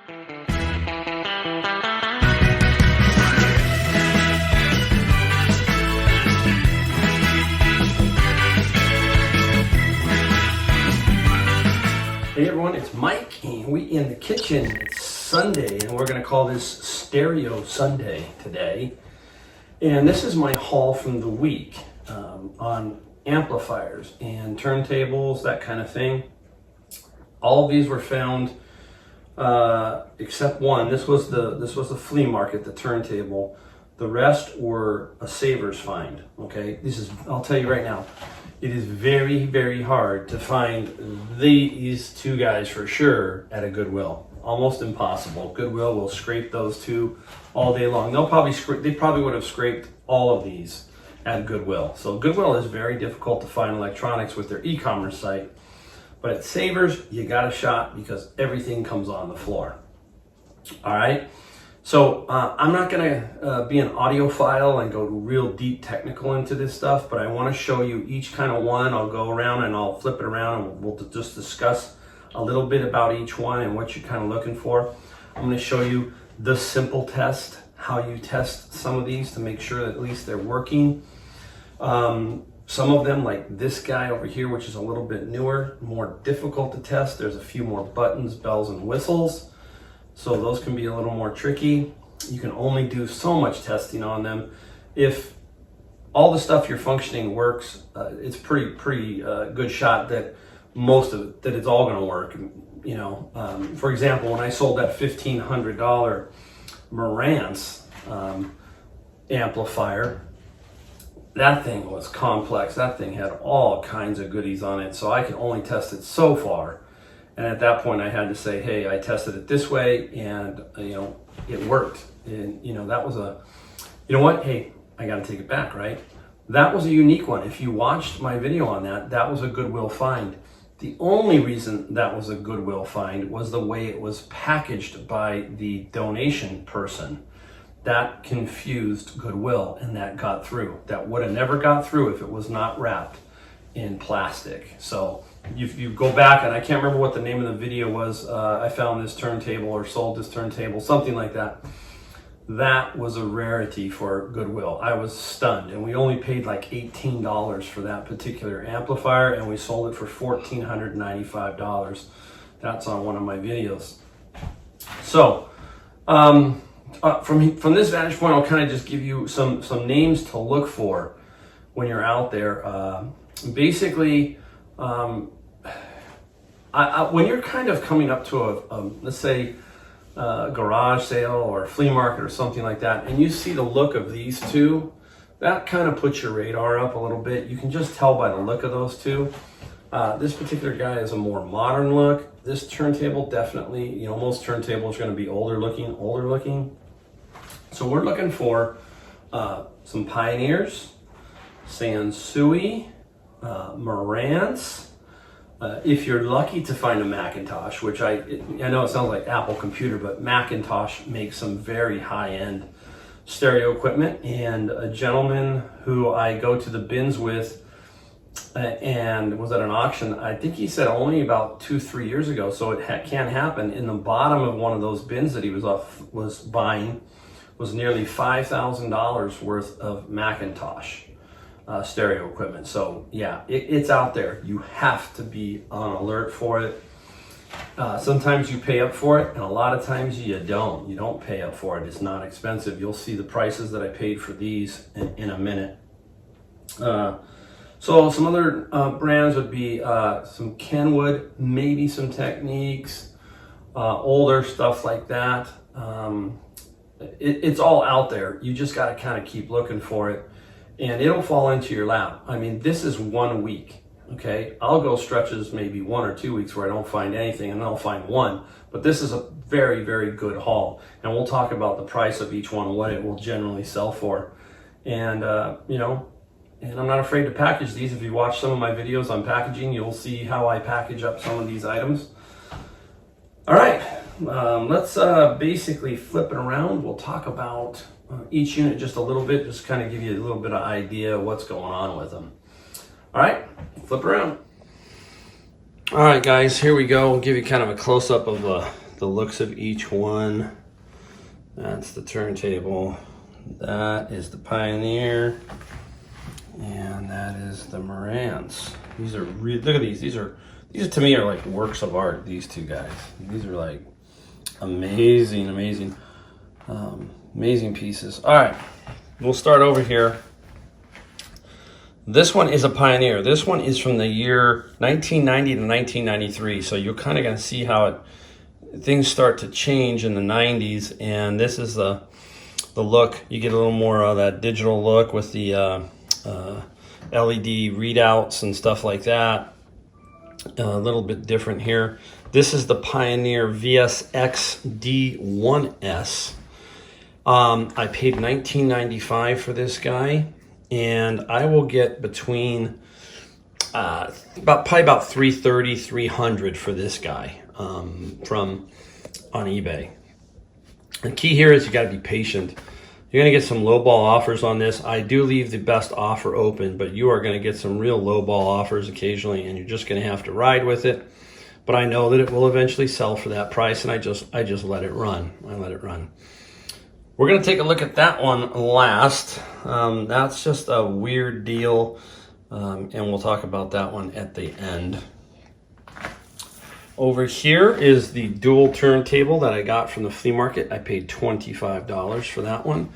Hey everyone, it's Mike, and we in the kitchen. It's Sunday, and we're going to call this Stereo Sunday today. And this is my haul from the week on amplifiers and turntables, that kind of thing. All of these were found except one. This was the flea market, the turntable. The rest were a saver's find. Okay, I'll tell you right now. It is very, very hard to find these two guys for sure at a Goodwill. Almost impossible. Goodwill will scrape those two all day long. They probably would have scraped all of these at Goodwill. So Goodwill is very difficult to find electronics with their e-commerce site. But at Savers, you got a shot because everything comes on the floor. All right. So I'm not going to be an audiophile and go real deep technical into this stuff, but I want to show you each kind of one. I'll go around and I'll flip it around and we'll just discuss a little bit about each one and what you're kind of looking for. I'm going to show you the simple test, how you test some of these to make sure that at least they're working. Some of them, like this guy over here, which is a little bit newer, more difficult to test. There's a few more buttons, bells, and whistles. So those can be a little more tricky. You can only do so much testing on them. If all the stuff you're functioning works, it's pretty good shot that most of it, that it's all gonna work. You know, for example, when I sold that $1,500 Marantz amplifier, that thing was complex. That thing had all kinds of goodies on it. So I could only test it so far. And at that point, I had to say, hey, I tested it this way, and it worked. And that was what? Hey, I got to take it back, right? That was a unique one. If you watched my video on that, that was a Goodwill find. The only reason that was a Goodwill find was the way it was packaged by the donation person. That confused Goodwill, and that got through. That would have never got through if it was not wrapped in plastic. So if you go back, and I can't remember what the name of the video was, I found this turntable or sold this turntable, something like that. That was a rarity for Goodwill. I was stunned, and we only paid like $18 for that particular amplifier, and we sold it for $1,495. That's on one of my videos. So from this vantage point, I'll kind of just give you some names to look for when you're out there. Basically, when you're kind of coming up to let's say a garage sale or a flea market or something like that, and you see the look of these two, that kind of puts your radar up a little bit. You can just tell by the look of those two. This particular guy is a more modern look. This turntable definitely, most turntables are going to be older looking. So we're looking for some Pioneers, Sansui, Marantz. If you're lucky to find a Macintosh, which I know it sounds like Apple Computer, but Macintosh makes some very high-end stereo equipment. And a gentleman who I go to the bins with and was at an auction, I think he said only about 2-3 years ago, so it can happen. In the bottom of one of those bins that he was buying was nearly $5,000 worth of Macintosh stereo equipment. So yeah, it's out there. You have to be on alert for it. Sometimes you pay up for it, and a lot of times you don't. You don't pay up for it. It's not expensive. You'll see the prices that I paid for these in a minute. So some other brands would be some Kenwood, maybe some Techniques, older stuff like that. It's all out there. You just got to kind of keep looking for it, and it'll fall into your lap. I mean, this is 1 week, okay? I'll go stretches maybe 1 or 2 weeks where I don't find anything, and then I'll find one. But this is a very, very good haul, and we'll talk about the price of each one, what it will generally sell for. And, and I'm not afraid to package these. If you watch some of my videos on packaging, you'll see how I package up some of these items. All right, let's basically flip it around. We'll talk about each unit just a little bit, just kind of give you a little bit of idea of what's going on with them. All right, flip around. All right, guys, here we go. We'll give you kind of a close-up of the looks of each one. That's the Turntable. That is the Pioneer. And that is the Marantz. These are look at these. These are to me are like works of art. These two guys. These are like amazing, amazing, amazing pieces. All right, we'll start over here. This one is a Pioneer. This one is from the year 1990 to 1993. So you're kind of going to see how things start to change in the 90s. And this is the look. You get a little more of that digital look with the LED readouts and stuff like that. A little bit different here. This is the Pioneer VSX D1S. I paid $19.95 for this guy. And I will get between probably about $330, $300 for this guy from on eBay. The key here is you got to be patient. You're going to get some lowball offers on this. I do leave the best offer open, but you are going to get some real lowball offers occasionally, and you're just going to have to ride with it. But I know that it will eventually sell for that price, and I just let it run. I let it run. We're going to take a look at that one last. That's just a weird deal, and we'll talk about that one at the end. Over here is the dual turntable that I got from the flea market. I paid $25 for that one.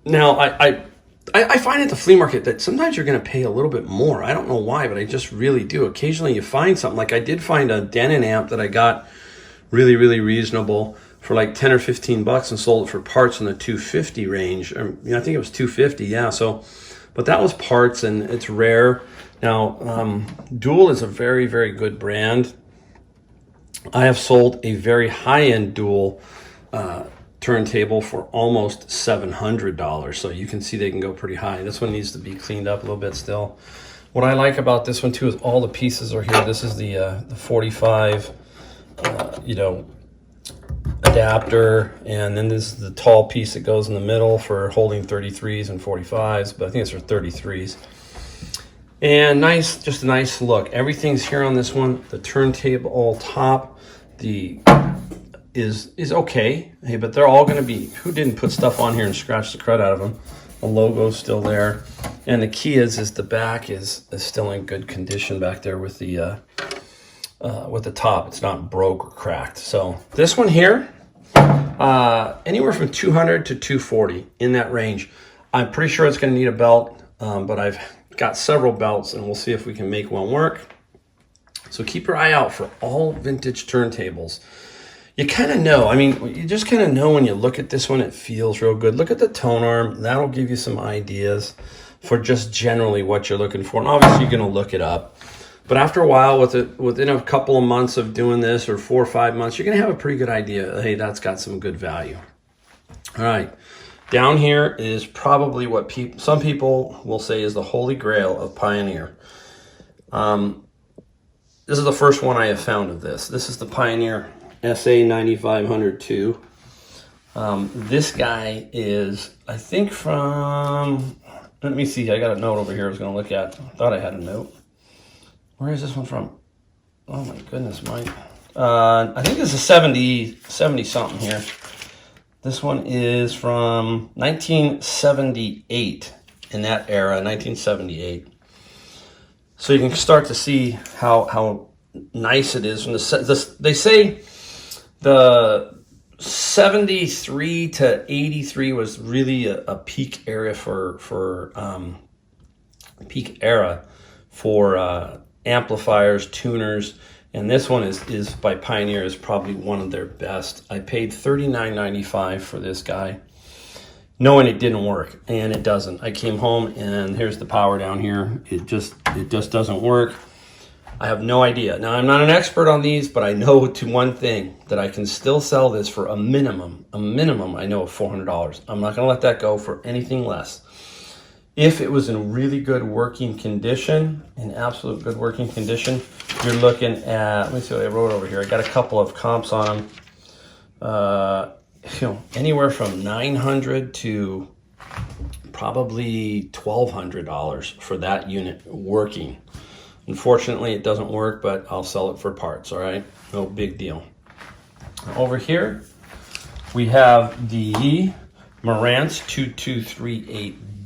Now, I find at the flea market that sometimes you're going to pay a little bit more. I don't know why, but I just really do. Occasionally you find something. Like I did find a Denon amp that I got really, really reasonable for like 10 or 15 bucks and sold it for parts in the 250 range. I think it was 250, yeah. So, but that was parts, and it's rare. Now, Dual is a very, very good brand. I have sold a very high-end Dual turntable for almost $700. So you can see they can go pretty high. This one needs to be cleaned up a little bit still. What I like about this one too is all the pieces are here. This is the 45, adapter, and then this is the tall piece that goes in the middle for holding 33s and 45s, but I think it's for 33s. And nice, just a nice look. Everything's here on this one. The turntable top, is okay. Hey, but they're all going to be. Who didn't put stuff on here and scratch the crud out of them? The logo's still there, and the key is the back is still in good condition back there with the top. It's not broke or cracked. So this one here, anywhere from 200 to 240 in that range. I'm pretty sure it's going to need a belt, but I've got several belts, and we'll see if we can make one work. So keep your eye out for all vintage turntables. You kind of know. I mean, you just kind of know when you look at this one, it feels real good. Look at the tone arm. That'll give you some ideas for just generally what you're looking for. And obviously, you're going to look it up. But after a while, within a couple of months of doing this, or 4 or 5 months, you're going to have a pretty good idea. Hey, that's got some good value. All right. Down here is probably what some people will say is the holy grail of Pioneer. This is the first one I have found of this. This is the Pioneer SA 9502. This guy is, I think, from, let me see, I got a note over here I was going to look at. I thought I had a note. Where is this one from? Oh my goodness, Mike. I think this is 70 something here. This one is from 1978, in that era, 1978. So you can start to see how nice it is. From they say the 73 to 83 was really a peak era for amplifiers, tuners, and this one is by Pioneer, is probably one of their best. I paid $39.95 for this guy, knowing it didn't work, and it doesn't. I came home and here's the power down here. It just doesn't work. I have no idea. Now, I'm not an expert on these, but I know to one thing, that I can still sell this for a minimum I know of $400. I'm not gonna let that go for anything less. If it was in really good working condition, in absolute good working condition, you're looking at, let me see what I wrote over here. I got a couple of comps on them. Anywhere from $900 to probably $1,200 for that unit working. Unfortunately, it doesn't work, but I'll sell it for parts, all right? No big deal. Over here, we have the Marantz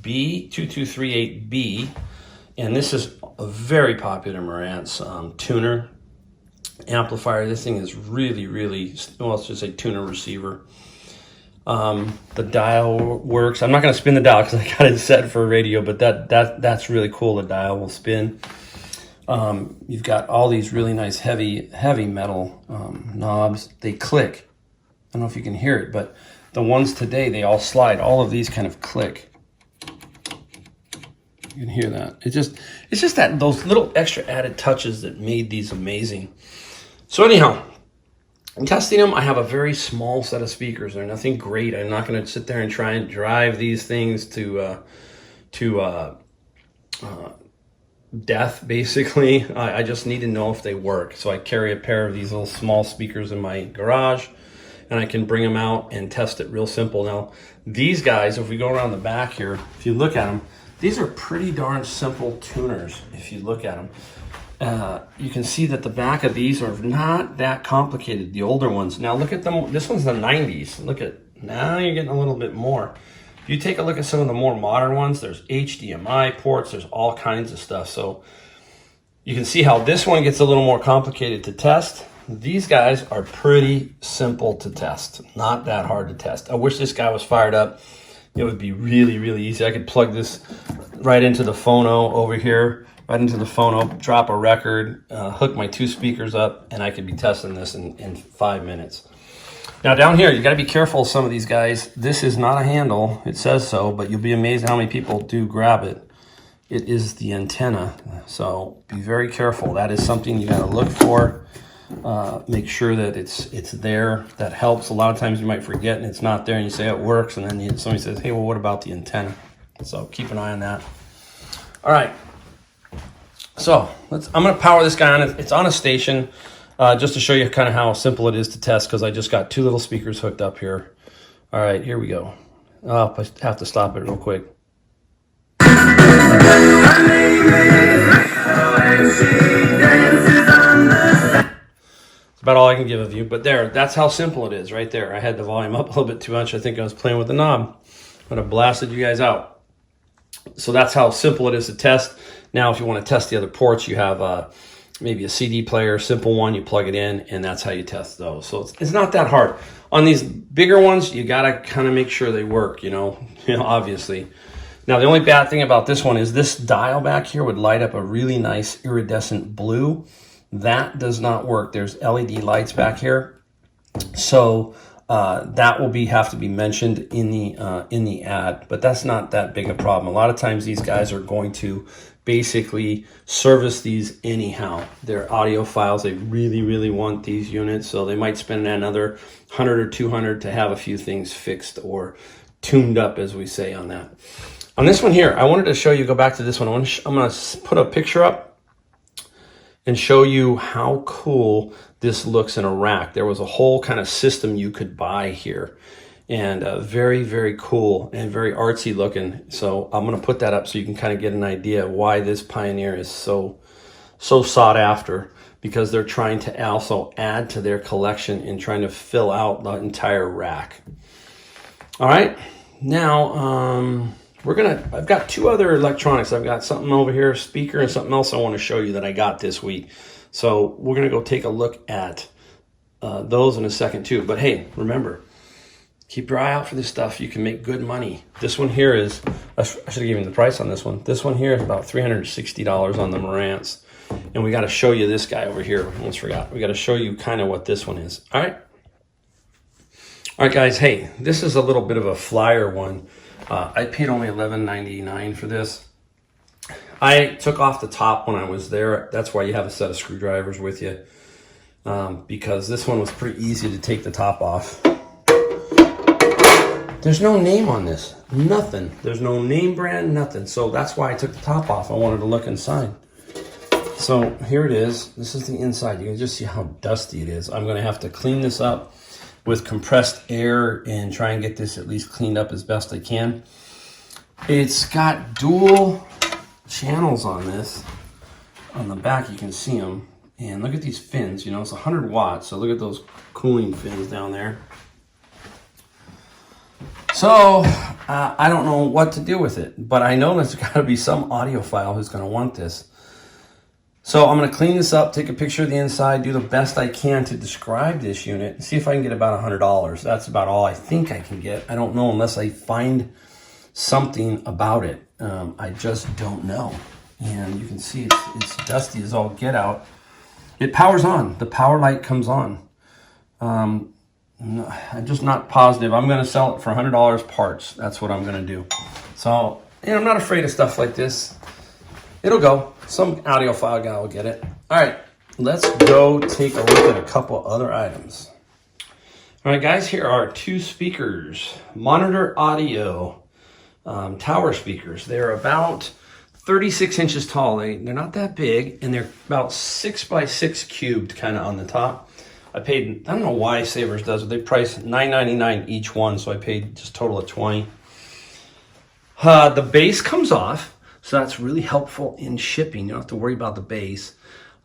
2238B, and this is a very popular Marantz tuner amplifier. This thing is really, well, let's just say tuner receiver. The dial works. I'm not going to spin the dial because I got it set for radio, but that's really cool. The dial will spin. You've got all these really nice heavy metal knobs. They click. I don't know if you can hear it, but the ones today, they all slide. All of these kind of click. You can hear that. It's just that those little extra added touches that made these amazing. So anyhow, in testing them, I have a very small set of speakers. They're nothing great. I'm not going to sit there and try and drive these things to death, basically. I just need to know if they work. So I carry a pair of these little small speakers in my garage, and I can bring them out and test it real simple. Now, these guys, if we go around the back here, if you look at them, these are pretty darn simple tuners, if you look at them. You can see that the back of these are not that complicated, the older ones. Now look at them. This one's the 90s. Look at, now you're getting a little bit more. If you take a look at some of the more modern ones, there's HDMI ports, there's all kinds of stuff. So you can see how this one gets a little more complicated to test. These guys are pretty simple to test, not that hard to test. I wish this guy was fired up. It would be really easy. I could plug this right into the phono over here, right into the phono, drop a record, hook my two speakers up, and I could be testing this in 5 minutes. Now down here, you got to be careful of some of these guys. This is not a handle. It says so, but you'll be amazed how many people do grab it. It is the antenna, so be very careful. That is something you got to look for. Make sure that it's there. That helps. A lot of times you might forget and it's not there, and you say it works, and then somebody says, hey, well, what about the antenna? So keep an eye on that. All right. So I'm going to power this guy on. It's on a station, just to show you kind of how simple it is to test, because I just got two little speakers hooked up here. All right, here we go. Oh, I have to stop it real quick. It's about all I can give of you, but that's how simple it is right there. I had the volume up a little bit too much. I think I was playing with the knob. But I blasted you guys out. So that's how simple it is to test. Now, if you want to test the other ports, you have maybe a CD player, simple one, you plug it in, and that's how you test those. So it's not that hard. On these bigger ones, you got to kind of make sure they work, you know, obviously. Now, the only bad thing about this one is this dial back here would light up a really nice iridescent blue. That does not work. There's LED lights back here. So that will have to be mentioned in the ad, but that's not that big a problem. A lot of times these guys are going to basically service these anyhow. They're audiophiles. They really want these units, so they might spend another 100 or 200 to have a few things fixed or tuned up, as we say on that. On this one here, I wanted to show you, go back to this one. I'm going to put a picture up and show you how cool this looks in a rack. There was a whole kind of system you could buy here, and very cool and very artsy looking. So I'm going to put that up so you can kind of get an idea why this Pioneer is so sought after, because they're trying to also add to their collection and trying to fill out the entire rack. All right, now I've got two other electronics. I've got something over here, a speaker, and something else I want to show you that I got this week. So we're going to go take a look at those in a second too. But hey, remember, keep your eye out for this stuff. You can make good money. This one here is, I should have given you the price on this one. This one here is about $360 on the Marantz. And we got to show you this guy over here. I almost forgot. We got to show you kind of what this one is. All right. All right, guys. Hey, this is a little bit of a flyer one. I paid only $11.99 for this. I took off the top when I was there. That's why you have a set of screwdrivers with you, because this one was pretty easy to take the top off. There's no name on this, nothing. There's no name brand, nothing. So that's why I took the top off. I wanted to look inside. So here it is. This is the inside. You can just see how dusty it is. I'm going to have to clean this up with compressed air and try and get this at least cleaned up as best I can. It's got dual channels on this. On the back you can see them, And look at these fins, you know, it's 100 watts. So look at those cooling fins down there. So I don't know what to do with it, but I know there's got to be some audiophile who's going to want this. So I'm going to clean this up, take a picture of the inside, do the best I can to describe this unit, and see if I can get about $100. That's about all I think I can get. I don't know unless I find something about it. I just don't know. And you can see it's dusty as all get out. It powers on. The power light comes on. I'm just not positive. I'm going to sell it for $100 parts. That's what I'm going to do. So, you know, I'm not afraid of stuff like this. It'll go. Some audiophile guy will get it. All right, let's go take a look at a couple other items. All right, guys, here are two speakers. Monitor Audio tower speakers. They're about 36 inches tall. They're not that big, and they're about 6 by 6 cubed kind of on the top. I paid, I don't know why Savers does it. They price $9.99 each one, so I paid just total of $20. The base comes off, so that's really helpful in shipping. You don't have to worry about the base.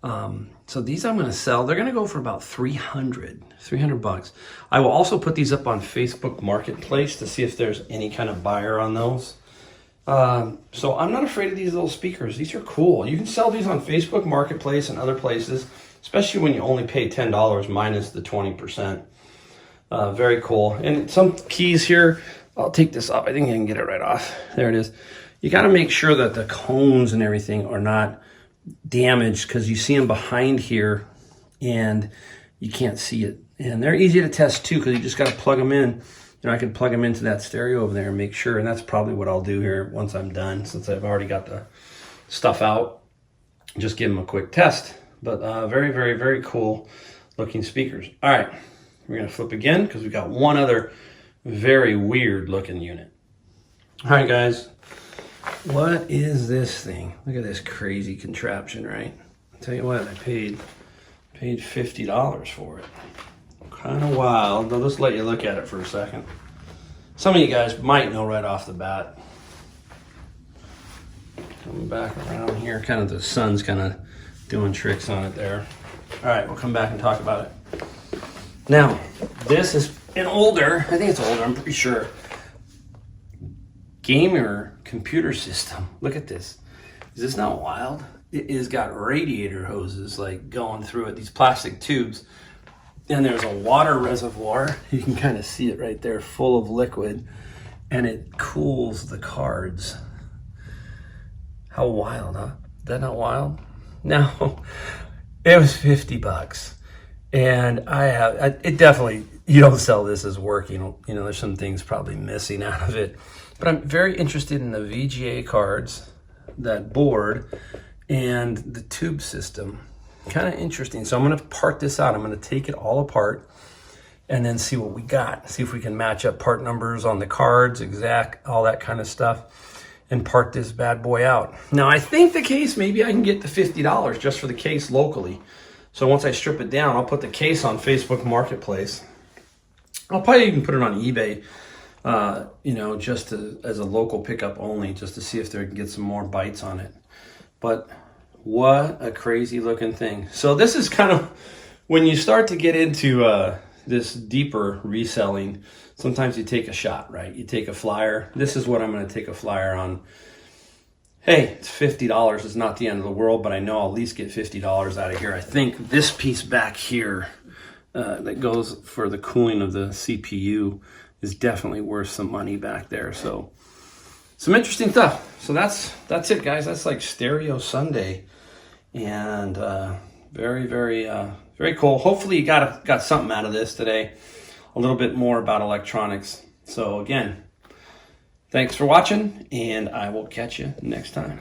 So these I'm going to sell. They're going to go for about $300 bucks. I will also put these up on Facebook Marketplace to see if there's any kind of buyer on those. So I'm not afraid of these little speakers. These are cool. You can sell these on Facebook Marketplace and other places, especially when you only pay $10 minus the 20%. Very cool. And some keys here, I'll take this off. I think I can get it right off. There it is. You got to make sure that the cones and everything are not damaged, because you see them behind here and you can't see it. And they're easy to test too, because you just got to plug them in. You know, I can plug them into that stereo over there and make sure, and that's probably what I'll do here once I'm done, since I've already got the stuff out. Just give them a quick test. But very, very, very cool looking speakers. All right, we're going to flip again because we've got one other very weird looking unit. All right, guys, what is this thing? Look at this crazy contraption, right? I'll tell you what, I paid $50 for it. Kind of wild. I'll just let you look at it for a second. Some of you guys might know right off the bat. Coming back around here, kind of the sun's kind of doing tricks on it there. All right, we'll come back and talk about it. Now, this is an older, I think it's older, I'm pretty sure, gamer computer system. Look at this. Is this not wild? It has got radiator hoses like going through it, these plastic tubes. And there's a water reservoir. You can kind of see it right there, full of liquid, and it cools the cards. How wild, huh? Is that not wild? No, it was $50, and it definitely, you don't sell this as working. You know, there's some things probably missing out of it, but I'm very interested in the VGA cards, that board, and the tube system. Kind of interesting. So I'm going to part this out. I'm going to take it all apart and then see what we got. See if we can match up part numbers on the cards, exact, all that kind of stuff, and part this bad boy out. Now, I think the case, maybe I can get the $50 just for the case locally. So once I strip it down, I'll put the case on Facebook Marketplace. I'll probably even put it on eBay, you know, just as a local pickup only, just to see if they can get some more bites on it. But what a crazy looking thing. So this is kind of, when you start to get into this deeper reselling, sometimes you take a shot, right? You take a flyer. This is what I'm going to take a flyer on. Hey, it's $50. It's not the end of the world, but I know I'll at least get $50 out of here. I think this piece back here that goes for the cooling of the CPU is definitely worth some money back there. So some interesting stuff. So that's it, guys. That's like Stereo Sunday. And very, very, very cool. Hopefully you got something out of this today, a little bit more about electronics. So again, thanks for watching, and I will catch you next time.